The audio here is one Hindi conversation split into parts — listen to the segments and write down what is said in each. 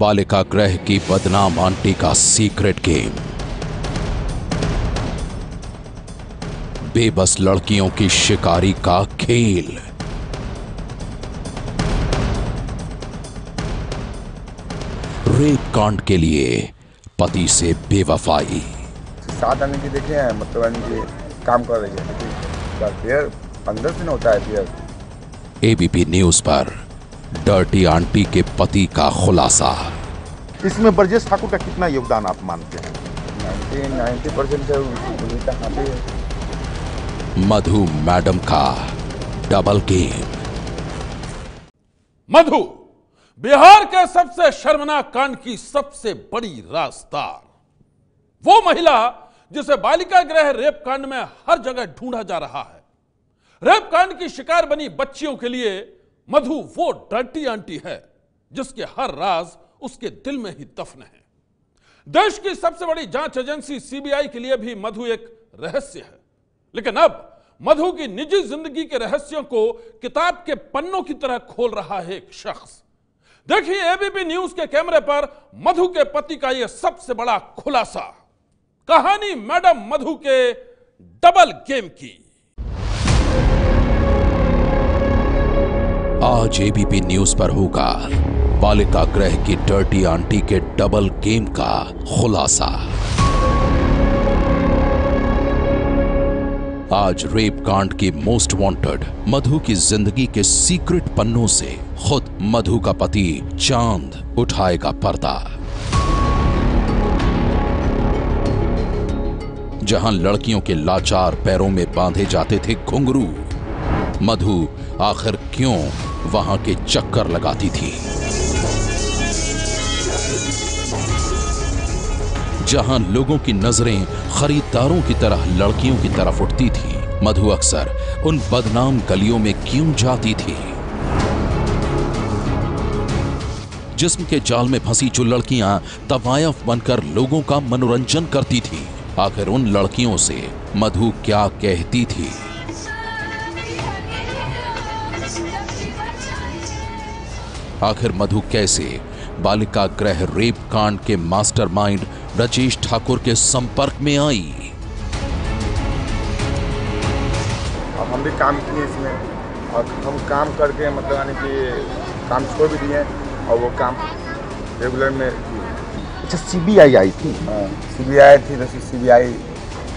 बालिका गृह की बदनाम आंटी का सीक्रेट गेम। बेबस लड़कियों की शिकारी का खेल। रेप कांड के लिए पति से बेवफाई। साथ आने की देखे हैं, मतलब आने काम कर रही है, लेकिन फिर अंदर से ना होता है फिर। एबीपी न्यूज पर डर्टी आंटी के पति का खुलासा। इसमें ब्रजेश ठाकुर का कितना योगदान आप मानते हैं? 90% उन्हीं का हाथ है। मधु मैडम का डबल गेम। मधु बिहार के सबसे शर्मनाक कांड की सबसे बड़ी राजदार, वो महिला जिसे बालिका गृह रेप कांड में हर जगह ढूंढा जा रहा है। रेप कांड की शिकार बनी बच्चियों के लिए मधु वो डर्टी आंटी है जिसके हर राज उसके दिल में ही दफन है। देश की सबसे बड़ी जांच एजेंसी सीबीआई के लिए भी मधु एक रहस्य है, लेकिन अब मधु की निजी जिंदगी के रहस्यों को किताब के पन्नों की तरह खोल रहा है एक शख्स। देखिए एबीपी न्यूज के कैमरे पर मधु के पति का यह सबसे बड़ा खुलासा। कहानी मैडम मधु के डबल गेम की। आज एबीपी न्यूज पर होगा बालिका गृह की डर्टी आंटी के डबल गेम का खुलासा। आज रेप कांड की मोस्ट वांटेड मधु की जिंदगी के सीक्रेट पन्नों से खुद मधु का पति चांद उठाएगा पर्दा। जहां लड़कियों के लाचार पैरों में बांधे जाते थे घुंघरू, मधु आखिर क्यों वहां के चक्कर लगाती थी। जहां लोगों की नजरें खरीदारों की तरह लड़कियों की तरफ उठती थी, मधु अक्सर उन बदनाम गलियों में क्यों जाती थी। जिस्म के जाल में फंसी जो लड़कियां तवायफ बनकर लोगों का मनोरंजन करती थी, आखिर उन लड़कियों से मधु क्या कहती थी। आखिर मधु कैसे बालिका गृह रेप कांड के मास्टरमाइंड ब्रजेश ठाकुर के संपर्क में आई। अब हम भी काम किए इसमें, और हम काम करके मतलब यानी कि काम छोड़ भी दिए और वो काम रेगुलर में। अच्छा, सीबीआई आई थी? हाँ, सीबीआई थी तो सीबीआई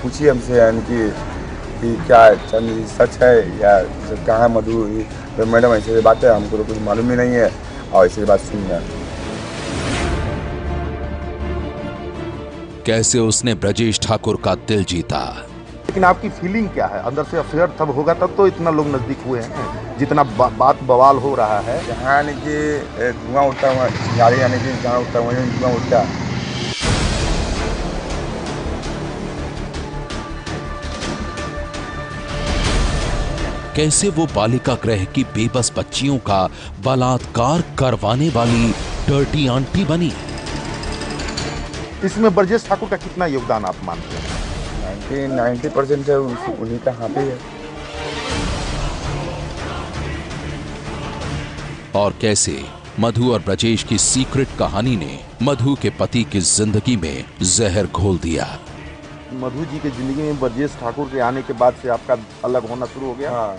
पूछी हमसे यानी कि क्या चंद सच है या कहाँ है मधु। तो मैडम ऐसे बात है, हमको तो कुछ मालूम ही नहीं है और ऐसी बात सुनी है। कैसे उसने ब्रजेश ठाकुर का दिल जीता। लेकिन आपकी फीलिंग क्या है? अंदर से अफेयर तब होगा तब तो इतना लोग नजदीक हुए हैं, जितना बात बवाल हो रहा है। जहाँ यानी कि धुआं उठता हुआ गाड़ी यानी कि जहाँ उठता हुआ धुआं उठता। कैसे वो बालिका गृह की बेबस बच्चियों का बलात्कार करवाने वाली डर्टी आंटी बनी। इसमें ब्रजेश ठाकुर का कितना योगदान आप मानते हैं? 90% उन्हीं का हाथ है। और कैसे मधु और ब्रजेश की सीक्रेट कहानी ने मधु के पति की जिंदगी में जहर घोल दिया। मधु जी के जिंदगी में ब्रजेश ठाकुर के आने के बाद से आपका अलग होना शुरू हो गया। हाँ।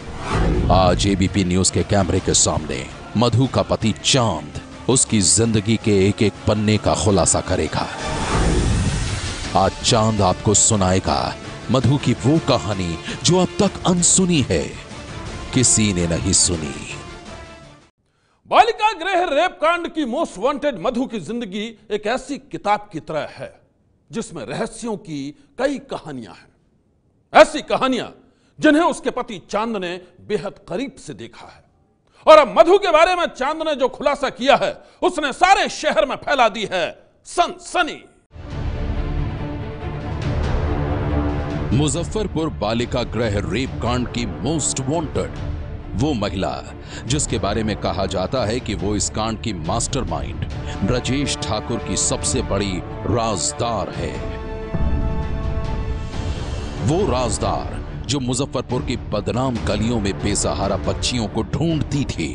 आज एबीपी न्यूज के कैमरे के सामने मधु का पति चांद उसकी जिंदगी के एक एक पन्ने का खुलासा करेगा। आज चांद आपको सुनाएगा मधु की वो कहानी जो अब तक अनसुनी है, किसी ने नहीं सुनी। बालिका गृह रेप कांड की मोस्ट वांटेड मधु की जिंदगी एक ऐसी किताब की तरह है जिसमें रहस्यों की कई कहानियां हैं। ऐसी कहानियां जिन्हें उसके पति चांद ने बेहद करीब से देखा है। और अब मधु के बारे में चांद ने जो खुलासा किया है उसने सारे शहर में फैला दी है सनसनी। मुजफ्फरपुर बालिका गृह रेप कांड की मोस्ट वांटेड वो महिला जिसके बारे में कहा जाता है कि वो इस कांड की मास्टरमाइंड ब्रजेश ठाकुर की सबसे बड़ी राजदार है। वो राजदार जो मुजफ्फरपुर की बदनाम गलियों में बेसहारा बच्चियों को ढूंढती थी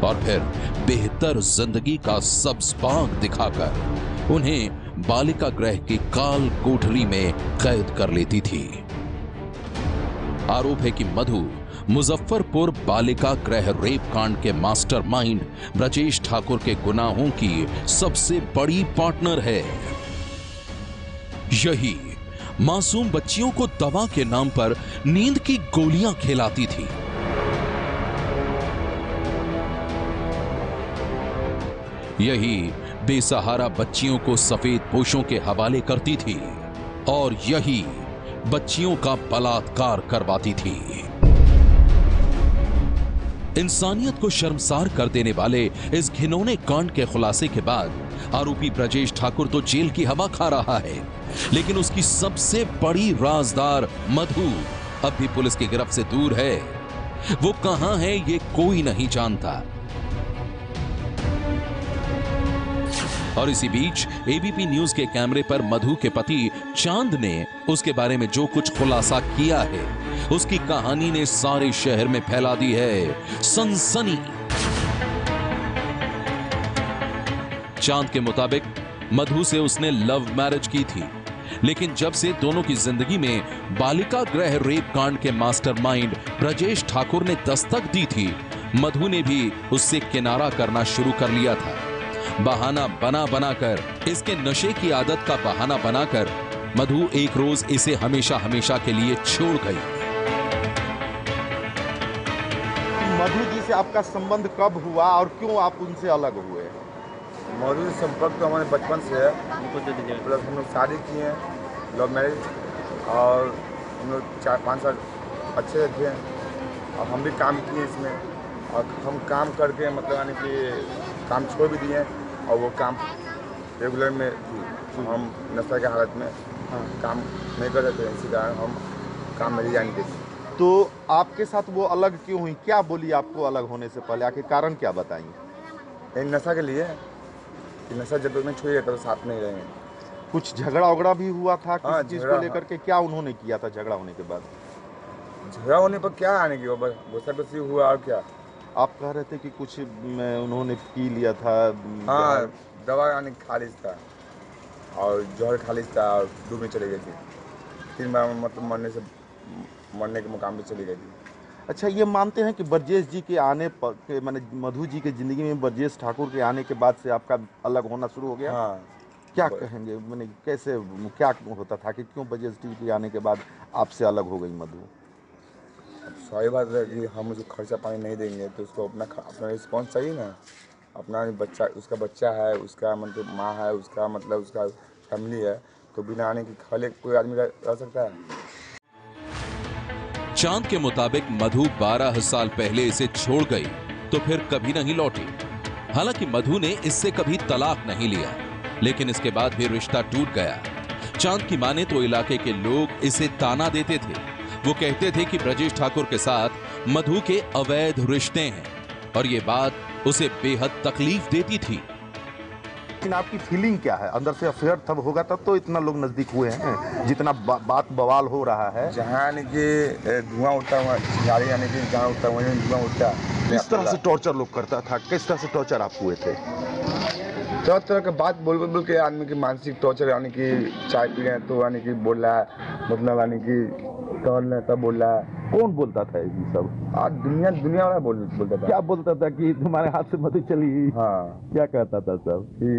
और फिर बेहतर जिंदगी का सब्ज बाग दिखाकर उन्हें बालिका गृह की काल कोठरी में कैद कर लेती थी। आरोप है कि मधु मुजफ्फरपुर बालिका गृह रेप कांड के मास्टरमाइंड ब्रजेश ठाकुर के गुनाहों की सबसे बड़ी पार्टनर है। यही मासूम बच्चियों को दवा के नाम पर नींद की गोलियां खिलाती थी। यही बेसहारा बच्चियों को सफेद पोशों के हवाले करती थी और यही बच्चियों का बलात्कार करवाती थी। इंसानियत को शर्मसार कर देने वाले इस घिनौने कांड के खुलासे के बाद आरोपी ब्रजेश ठाकुर तो जेल की हवा खा रहा है, लेकिन उसकी सबसे बड़ी राजदार मधु अब भी पुलिस की गिरफ्त से दूर है। वो कहां है ये कोई नहीं जानता। और इसी बीच एबीपी न्यूज के कैमरे पर मधु के पति चांद ने उसके बारे में जो कुछ खुलासा किया है, उसकी कहानी ने सारे शहर में फैला दी है सनसनी। चांद के मुताबिक मधु से उसने लव मैरिज की थी, लेकिन जब से दोनों की जिंदगी में बालिका गृह रेप कांड के मास्टरमाइंड ब्रजेश ठाकुर ने दस्तक दी थी, मधु ने भी उससे किनारा करना शुरू कर लिया था। बहाना बना बनाकर, इसके नशे की आदत का बहाना बनाकर मधु एक रोज इसे हमेशा हमेशा के लिए छोड़ गई। मधु जी से आपका संबंध कब हुआ और क्यों आप उनसे अलग हुए? मधु से संपर्क तो हमारे बचपन से है, प्लस हम लोग शादी किए हैं, लव मैरिज, और हम लोग 4-5 साल अच्छे थे और हम भी काम किए इसमें, और हम काम करके मतलब यानी कि काम छोड़ भी दिए और वो काम रेगुलर में हम नशा के हालत में काम नहीं कर रहे थे, इसी कारण हम काम में जाने देते। तो आपके साथ वो अलग क्यों हुई? क्या बोली आपको अलग होने से पहले? आखिर कारण क्या बताएंगे? नशा के लिए कि नशा जब तक नहीं छोड़िए तो साथ नहीं रहेंगे। कुछ झगड़ा उगड़ा भी हुआ था किसी चीज को झगड़ा, लेकर के? क्या उन्होंने किया था झगड़ा होने के बाद? झगड़ा होने पर क्या आने की, वो गुस्सा गुस्सी हुआ और क्या। आप कह रहे थे कि कुछ उन्होंने पी लिया था। हाँ, दवा यानी खालिज था और जहर खालिज था और डूबने चली गई थी। 3 बार मतलब मरने के मुकाम पे चली गई थी। अच्छा, ये मानते हैं कि ब्रजेश जी के आने पर मैंने मधु जी की जिंदगी में ब्रजेश ठाकुर के आने के बाद से आपका अलग होना शुरू हो गया? हाँ। क्या कहेंगे, मैंने कैसे क्या होता था कि क्यों ब्रजेश जी के आने के बाद आपसे अलग हो गई मधु? सही बात है कि हम उसको खर्चा पानी नहीं देंगे तो उसको अपना रिस्पॉन्स चाहिए ना। अपना बच्चा, उसका बच्चा है, उसका मतलब माँ है, उसका मतलब उसका फैमिली है, तो बिना आने की खाले कोई आदमी रह सकता है? चांद के मुताबिक मधु 12 साल पहले इसे छोड़ गई तो फिर कभी नहीं लौटी। हालांकि मधु ने इससे कभी तलाक नहीं लिया, लेकिन इसके बाद भी रिश्ता टूट गया। चांद की माने तो इलाके के लोग इसे ताना देते थे। वो कहते थे कि ब्रजेश ठाकुर के साथ मधु के अवैध रिश्ते हैं और ये बात उसे बेहद तकलीफ देती थी। लेकिन आपकी फीलिंग क्या है? अंदर से अफेयर तब होगा तब तो इतना लोग नजदीक हुए हैं, जितना बात बवाल हो रहा है। जहाँ यानी कि धुआं उठता हुआ गाड़ी, यानी कि जहाँ उठता हुआ धुआं उठता। किस तरह से टॉर्चर लोग करता था? किस तरह से टॉर्चर आप हुए थे? तरह का बात बोल के आदमी की मानसिक टॉर्चर, यानी कि चाय पी रहे हैं तो यानी कि बोल रहा है, मतलब यानी कि टहल रहे तब बोल रहा है। कौन बोलता था ये सब? दुनिया वाला बोलता था। क्या बोलता था कि तुम्हारे हाथ से मधु चली? हाँ। क्या कहता था सब? कि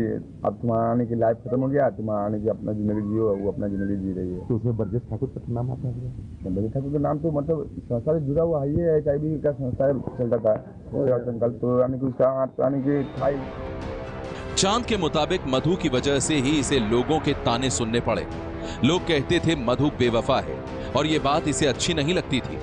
अब तुम्हारा आने की लाइफ खत्म हो गया, तुम्हारा आने की अपना जिंदगी जियो, वो अपना जिंदगी जी रही है। तो उसमें ब्रजेश ठाकुर का नाम आता है? ब्रजेश ठाकुर का नाम तो मतलब संस्था से जुड़ा हुआ है, ये HIV का संस्था चलता था संकल्प, तो यानी कि उसका यानी कि था। चांद के मुताबिक मधु की वजह से ही इसे लोगों के ताने सुनने पड़े। लोग कहते थे मधु बेवफा है और ये बात इसे अच्छी नहीं लगती थी।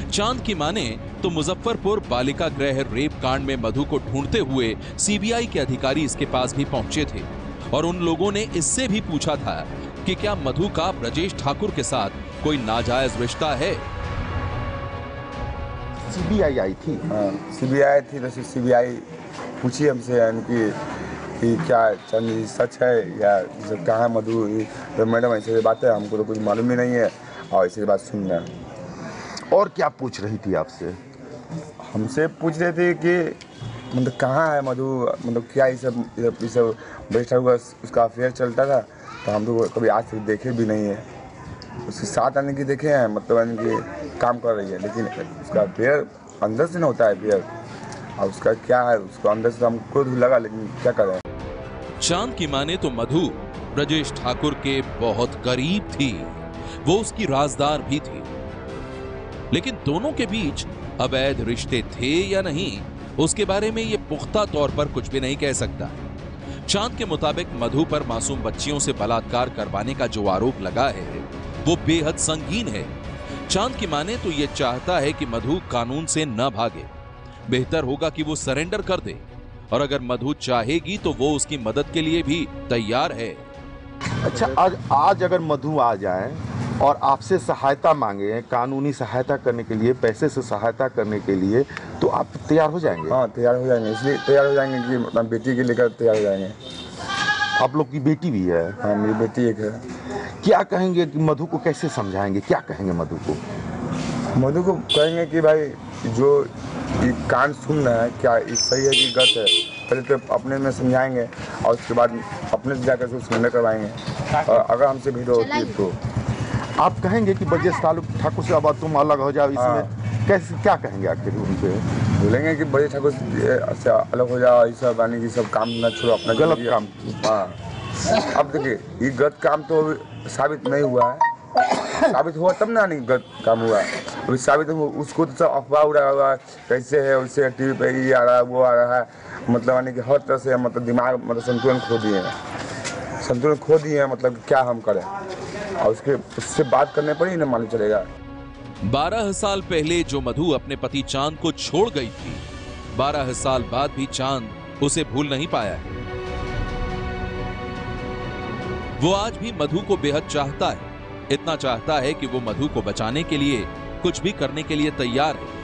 चांद की माने तो मुजफ्फरपुर बालिका गृह रेप कांड में मधु को ढूंढते हुए सीबीआई के अधिकारी इसके पास भी पहुंचे थे और उन लोगों ने इससे भी पूछा था कि क्या मधु का ब्रजेश ठाकुर के साथ कोई नाजायज रिश्ता है। सीबीआई आई थी? हाँ, सीबीआई थी तो सीबीआई पूछी हमसे यानी कि क्या चंद सच है या कहाँ है मधु, तो मैडम ऐसे बात है, हमको तो कुछ मालूम ही नहीं है और ऐसी बात सुनना। और क्या पूछ रही थी आपसे? हमसे पूछ रहे थे कि मतलब कहाँ है मधु, मतलब क्या ये सब ब्रजेश ठाकुर उसका अफेयर चलता था, तो हम तो कभी आज तक देखे भी नहीं है। उसके साथ आने की देखे हैं, मतलब यानी कि काम कर रही है, लेकिन उसका अफेयर अंदर से ना होता है अफेयर, और उसका क्या है उसको अंदर से हमको भी लगा, लेकिन क्या करें। चांद की माने तो मधु ब्रजेश ठाकुर के बहुत करीब थी, वो उसकी राजदार भी थी, लेकिन दोनों के बीच अवैध रिश्ते थे या नहीं, उसके बारे में ये पुख्ता तौर पर कुछ भी नहीं कह सकता। चांद के मुताबिक मधु पर मासूम बच्चियों से बलात्कार करवाने का जो आरोप लगा है वो बेहद संगीन है। चांद की माने तो ये चाहता है कि मधु कानून से न भागे, बेहतर होगा कि वो सरेंडर कर दे, और अगर मधु चाहेगी तो वो उसकी मदद के लिए भी तैयार है। अच्छा, आज अगर मधु आ जाए और आपसे सहायता मांगे, कानूनी सहायता करने के लिए, पैसे से सहायता करने के लिए, तो आप तैयार हो जाएंगे? हाँ, तैयार हो जाएंगे, इसलिए तैयार हो जाएंगे कि अपना बेटी के लेकर तैयार हो जाएंगे। आप लोग की बेटी भी है? हाँ, मेरी बेटी एक है। क्या कहेंगे कि मधु को कैसे समझाएंगे, क्या कहेंगे मधु को? मधु को कहेंगे कि भाई जो ये कान सुन रहा है, क्या ये सही है कि गलत है, पहले तो अपने में समझाएंगे और उसके बाद अपने से जाकर उसको सरेंडर करवाएंगे, और अगर हमसे भीड़ होती है तो आप कहेंगे कि ब्रजेश ठाकुर से अब तुम अलग हो जाओ, इसमें कैसे क्या कहेंगे आखिर उनसे? बोलेंगे कि ब्रजेश ठाकुर से अलग हो जाओ, ये सब यानी कि सब काम ना छोड़ो, अपना गलत काम। हाँ, अब देखिए ये गलत काम तो साबित नहीं हुआ है, साबित हुआ तब ना नहीं गलत काम हुआ है, अभी साबित हुआ उसको तो सब अफवाह उड़ा हुआ है, कैसे है उससे टीवी पे ये आ रहा है वो आ रहा है, मतलब यानी कि हर तरह से मतलब दिमाग मतलब संतुलन खो दिए हैं, मतलब क्या हम करें, और उससे बात करने पर ही ना मालूम चलेगा। 12 साल पहले जो मधु अपने पति चांद को छोड़ गई थी, 12 साल बाद भी चांद उसे भूल नहीं पाया है। वो आज भी मधु को बेहद चाहता है, इतना चाहता है कि वो मधु को बचाने के लिए कुछ भी करने के लिए तैयार है।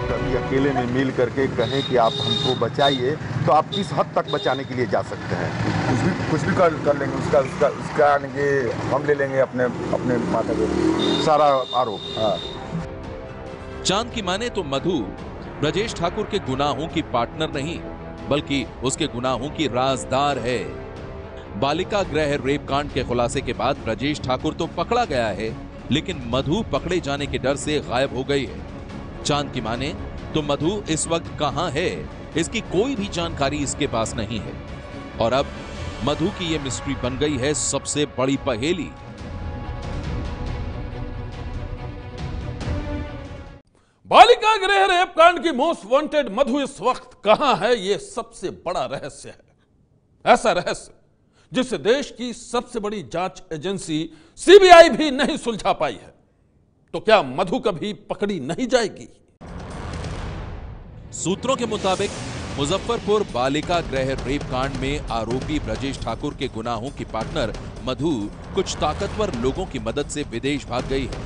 कभी अकेले में मिल करके कहें कि आप हमको बचाइए, तो आप किस हद तक बचाने के लिए जा सकते हैं? कुछ भी कर लेंगे, उसका यानी कि हम ले लेंगे अपने माथा पे सारा आरोप। हाँ। चांद की माने तो मधु ब्रजेश ठाकुर के गुनाहों की पार्टनर नहीं, बल्कि उसके गुनाहों की राजदार है। बालिका गृह रेप कांड के खुलासे के बाद ब्रजेश ठाकुर तो पकड़ा गया है, लेकिन मधु पकड़े जाने के डर से गायब हो गई है। चांद की माने तो मधु इस वक्त कहां है, इसकी कोई भी जानकारी इसके पास नहीं है, और अब मधु की यह मिस्ट्री बन गई है सबसे बड़ी पहेली। बालिका गृह रेप कांड की मोस्ट वांटेड मधु इस वक्त कहां है, यह सबसे बड़ा रहस्य है। ऐसा रहस्य जिसे देश की सबसे बड़ी जांच एजेंसी सीबीआई भी नहीं सुलझा पाई है। तो क्या मधु कभी पकड़ी नहीं जाएगी? सूत्रों के मुताबिक मुजफ्फरपुर बालिका गृह रेप कांड में आरोपी ब्रजेश ठाकुर के गुनाहों की पार्टनर मधु कुछ ताकतवर लोगों की मदद से विदेश भाग गई है।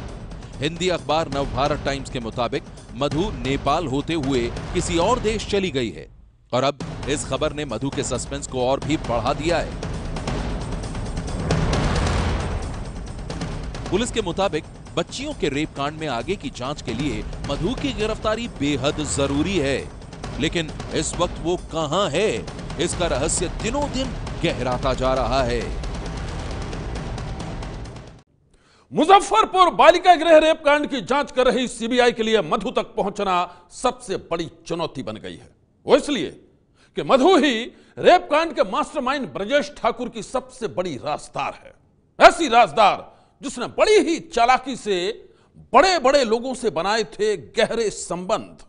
हिंदी अखबार नवभारत टाइम्स के मुताबिक मधु नेपाल होते हुए किसी और देश चली गई है, और अब इस खबर ने मधु के सस्पेंस को और भी बढ़ा दिया है। पुलिस के मुताबिक बच्चियों के रेप कांड में आगे की जांच के लिए मधु की गिरफ्तारी बेहद जरूरी है, लेकिन इस वक्त वो कहां है, इसका रहस्य दिनों दिन गहराता जा रहा है। मुजफ्फरपुर बालिका गृह रेप कांड की जांच कर रही सीबीआई के लिए मधु तक पहुंचना सबसे बड़ी चुनौती बन गई है। वो इसलिए कि मधु ही रेप कांड के मास्टरमाइंड ब्रजेश ठाकुर की सबसे बड़ी राजदार है। ऐसी राजदार जिसने बड़ी ही चालाकी से बड़े बड़े लोगों से बनाए थे गहरे संबंध।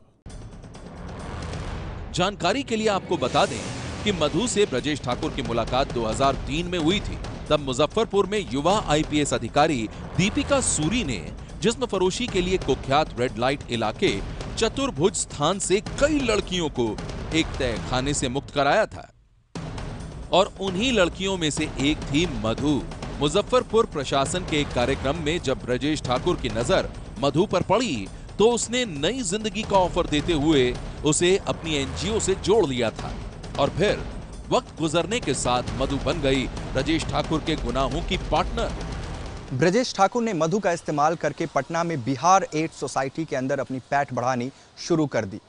जानकारी के लिए आपको बता दें कि मधु से ब्रजेश ठाकुर की मुलाकात 2003 में हुई थी। तब मुजफ्फरपुर में युवा आईपीएस अधिकारी दीपिका सूरी ने जिस्म फरोशी के लिए कुख्यात रेड लाइट इलाके चतुर्भुज स्थान से कई लड़कियों को एक तहखाने से मुक्त कराया था, और उन्हीं लड़कियों में से एक थी मधु। मुजफ्फरपुर प्रशासन के एक कार्यक्रम में जब ब्रजेश ठाकुर की नजर मधु पर पड़ी तो उसने नई जिंदगी का ऑफर देते हुए उसे अपनी एनजीओ से जोड़ लिया था, और फिर वक्त गुजरने के साथ मधु बन गई ब्रजेश ठाकुर के गुनाहों की पार्टनर। ब्रजेश ठाकुर ने मधु का इस्तेमाल करके पटना में बिहार एड सोसाइटी के अंदर अपनी पैठ बढ़ानी शुरू कर दी।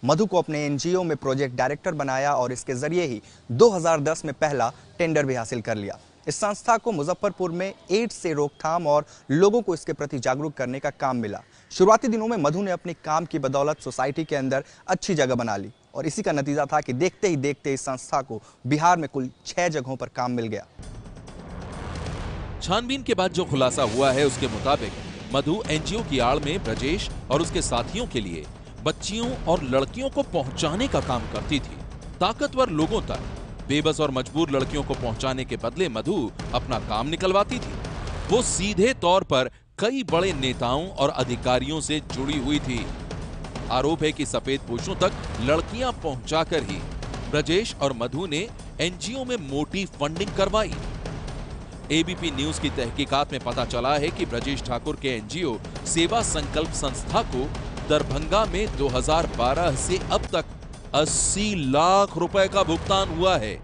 मधु को अपने एनजीओ में प्रोजेक्ट डायरेक्टर बनाया और इसके जरिए ही 2010 में पहला टेंडर भी हासिल कर लिया। इस संस्था को मुजफ्फरपुर में एड्स से रोकथाम और लोगों को इसके प्रति जागरूक करने का काम मिला। शुरुआती दिनों में मधु ने अपने काम की बदौलत सोसाइटी के अंदर अच्छी जगह बना ली और इसी का नतीजा था कि देखते ही देखते इस संस्था को बिहार में कुल 6 जगहों पर काम मिल गया। छानबीन के बाद जो खुलासा हुआ है उसके मुताबिक मधु एनजीओ की आड़ में ब्रजेश और उसके साथियों के लिए बच्चियों और लड़कियों को पहुंचाने का काम करती थी। ताकतवर लोगों तक बेबस और मजबूर लड़कियों को पहुंचाने के बदले मधु अपना काम निकलवाती थी। वो सीधे तौर पर कई बड़े नेताओं और अधिकारियों से जुड़ी हुई थी। आरोप है कि सफेद पोशों तक लड़कियां पहुंचाकर ही ब्रजेश और मधु ने एनजीओ में मोटी फंडिंग करवाई। एबीपी न्यूज की तहकीकात में पता चला है कि ब्रजेश ठाकुर के एनजीओ सेवा संकल्प संस्था को दरभंगा में 2012 से अब तक 80 लाख रुपए का भुगतान हुआ है।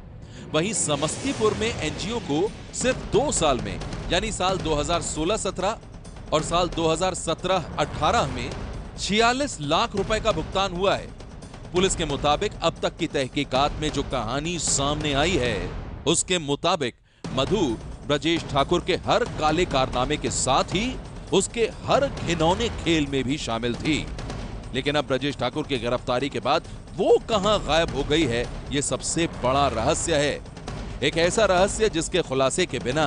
वहीं समस्तीपुर में एनजीओ को सिर्फ 2 साल में यानी साल 2016-17 और साल 2017-18 में 46 लाख रुपए का भुगतान हुआ है। पुलिस के मुताबिक अब तक की तहकीकात में जो कहानी सामने आई है उसके मुताबिक मधु ब्रजेश ठाकुर के हर काले कारनामे के साथ ही उसके हर घिनौने खेल में भी शामिल थी। लेकिन अब ब्रजेश ठाकुर की गिरफ्तारी के बाद वो कहां गायब हो गई है, ये सबसे बड़ा रहस्य है। एक ऐसा रहस्य जिसके खुलासे के बिना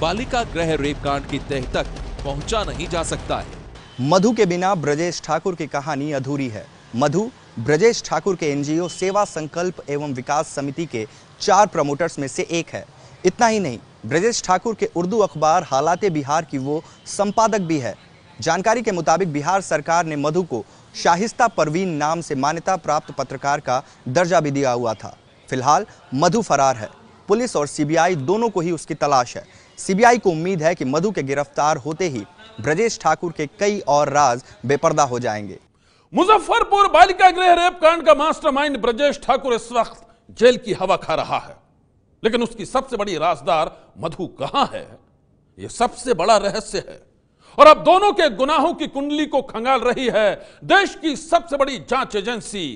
बालिका गृह रेप कांड की तह तक पहुंचा नहीं जा सकता है। मधु के बिना ब्रजेश ठाकुर की कहानी अधूरी है। मधु ब्रजेश ठाकुर के एनजीओ सेवा संकल्प एवं विकास समिति के 4 प्रमोटर्स में से एक है। इतना ही नहीं, ब्रजेश ठाकुर के उर्दू अखबार हालाते बिहार की वो संपादक भी है। जानकारी के मुताबिक बिहार सरकार ने मधु को शाहिस्ता परवीन नाम से मान्यता प्राप्त पत्रकार का दर्जा भी दिया हुआ था। फिलहाल मधु फरार है। पुलिस और सीबीआई दोनों को ही उसकी तलाश है। सीबीआई को उम्मीद है कि मधु के गिरफ्तार होते ही ब्रजेश ठाकुर के कई और राज बेपर्दा हो जाएंगे। मुजफ्फरपुर बालिका गृह रेप कांड का मास्टरमाइंड ब्रजेश ठाकुर इस वक्त जेल की हवा खा रहा है, लेकिन उसकी सबसे बड़ी राजदार मधु कहां है, यह सबसे बड़ा रहस्य है। और अब दोनों के गुनाहों की कुंडली को खंगाल रही है देश की सबसे बड़ी जांच एजेंसी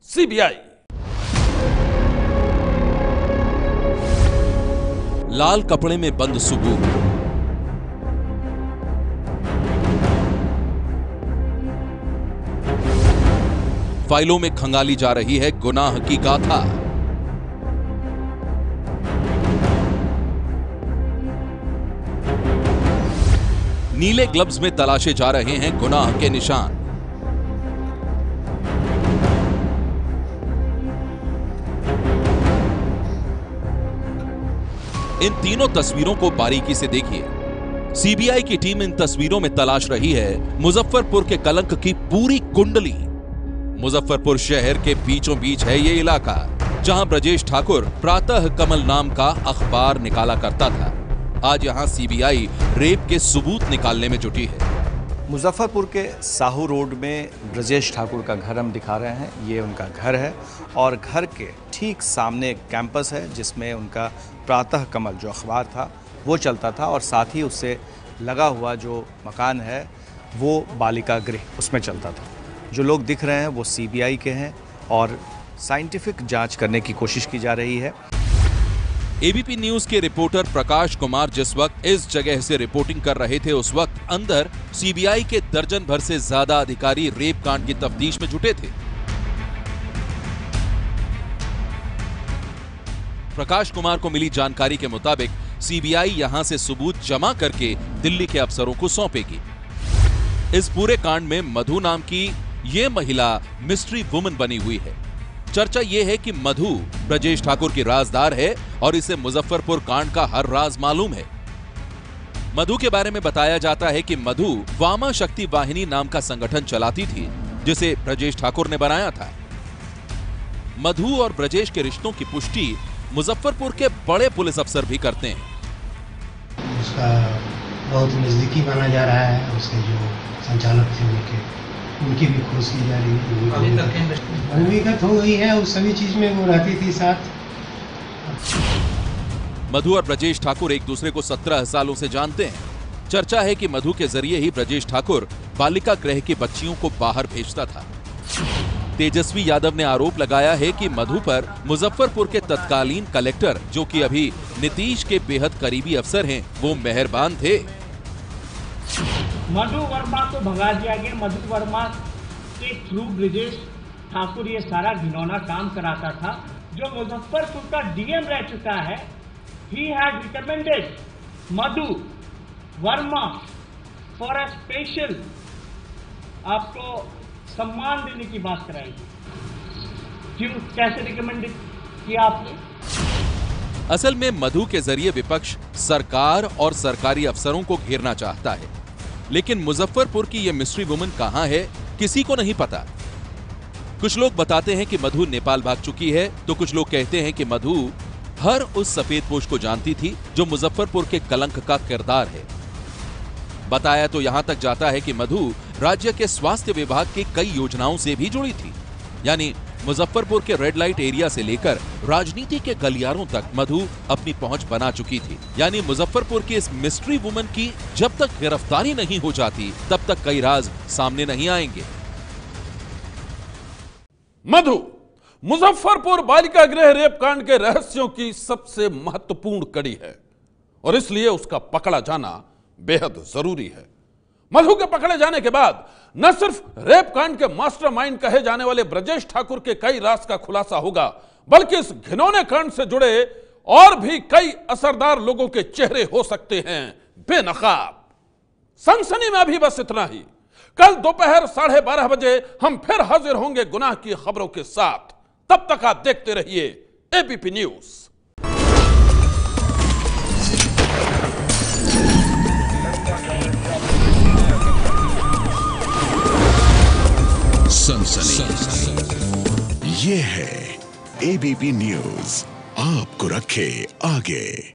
सीबीआई। लाल कपड़े में बंद सबूत, फाइलों में खंगाली जा रही है गुनाह की गाथा। नीले ग्लव्स में तलाशे जा रहे हैं गुनाह के निशान। इन तीनों तस्वीरों को बारीकी से देखिए। सीबीआई की टीम इन तस्वीरों में तलाश रही है मुजफ्फरपुर के कलंक की पूरी कुंडली। मुजफ्फरपुर शहर के बीचों बीच है ये इलाका, जहां ब्रजेश ठाकुर प्रातः कमल नाम का अखबार निकाला करता था। आज यहां सीबीआई रेप के सबूत निकालने में जुटी है। मुजफ्फरपुर के साहू रोड में ब्रजेश ठाकुर का घर हम दिखा रहे हैं। ये उनका घर है और घर के ठीक सामने एक कैंपस है जिसमें उनका प्रातः कमल जो अखबार था वो चलता था और साथ ही उससे लगा हुआ जो मकान है वो बालिका गृह उसमें चलता था। जो लोग दिख रहे हैं वो सीबीआई के हैं और साइंटिफिक जांच करने की कोशिश की जा रही है। एबीपी न्यूज के रिपोर्टर प्रकाश कुमार जिस वक्त इस जगह से रिपोर्टिंग कर रहे थे उस वक्त अंदर सीबीआई के दर्जन भर से ज्यादा अधिकारी रेप कांड की तफ्तीश में जुटे थे। प्रकाश कुमार को मिली जानकारी के मुताबिक सीबीआई यहां से सबूत जमा करके दिल्ली के अफसरों को सौंपेगी। इस पूरे कांड में मधु नाम की ये महिला मिस्ट्री वुमन बनी हुई है। चर्चा यह है कि मधु ब्रजेश ठाकुर की राजदार है और इसे मुजफ्फरपुर कांड का हर राज मालूम है। मधु के बारे में बताया जाता है कि मधु वामा शक्ति वाहिनी नाम का संगठन चलाती थी जिसे ब्रजेश ठाकुर ने बनाया था। मधु और ब्रजेश के रिश्तों की पुष्टि मुजफ्फरपुर के बड़े पुलिस अफसर भी करते हैं। उसका बहुत नजदीकी माना जा रहा है। उसके जो संचालक थे उनकी भी खोज की जा रही है। भूमिगत हो गई है, उस सभी चीज में वो रहती थी साथ। मधु और ब्रजेश ठाकुर एक दूसरे को 17 सालों से जानते हैं। चर्चा है कि मधु के जरिए ही ब्रजेश ठाकुर बालिका गृह की बच्चियों को बाहर भेजता था। तेजस्वी यादव ने आरोप लगाया है कि मधु पर मुजफ्फरपुर के तत्कालीन कलेक्टर, जो कि अभी नीतीश के बेहद करीबी अफसर हैं, वो मेहरबान थे। मधु वर्मा को भगा दिया गया। मधु वर्मा के थ्रू ब्रजेश ठाकुर ये सारा घिनौना काम कराता था। जो मुजफ्फरपुर का डीएम रह चुका है, he had recommended Madhu Verma for a special आपको सम्मान देने की बात कराएगी। क्यों, कैसे रिकमेंडेड किया आपने? असल में मधु के जरिए विपक्ष सरकार और सरकारी अफसरों को घेरना चाहता है, लेकिन मुजफ्फरपुर की ये मिस्ट्री वुमन कहां है, किसी को नहीं पता। कुछ लोग बताते हैं कि मधु नेपाल भाग चुकी है, तो कुछ लोग कहते हैं कि मधु हर उस सफेदपोश को जानती थी जो मुजफ्फरपुर के कलंक का किरदार है। बताया तो यहां तक जाता है कि मधु राज्य के स्वास्थ्य विभाग की कई योजनाओं से भी जुड़ी थी। यानी मुजफ्फरपुर के रेड लाइट एरिया से लेकर राजनीति के गलियारों तक मधु अपनी पहुंच बना चुकी थी। यानी मुजफ्फरपुर की इस मिस्ट्री वुमन की जब तक गिरफ्तारी नहीं हो जाती, तब तक कई राज सामने नहीं आएंगे। मधु मुजफ्फरपुर बालिका गृह रेप कांड के रहस्यों की सबसे महत्वपूर्ण कड़ी है और इसलिए उसका पकड़ा जाना बेहद जरूरी है। मधु के पकड़े जाने के बाद न सिर्फ रेप कांड के मास्टरमाइंड कहे जाने वाले ब्रजेश ठाकुर के कई राज का खुलासा होगा, बल्कि इस घिनौने कांड से जुड़े और भी कई असरदार लोगों के चेहरे हो सकते हैं बेनकाब। सनसनी में अभी बस इतना ही। कल दोपहर 12:30 बजे हम फिर हाजिर होंगे गुनाह की खबरों के साथ। तब तक आप देखते रहिए एबीपी न्यूज। सनसनी ये है एबीपी न्यूज, आपको रखे आगे।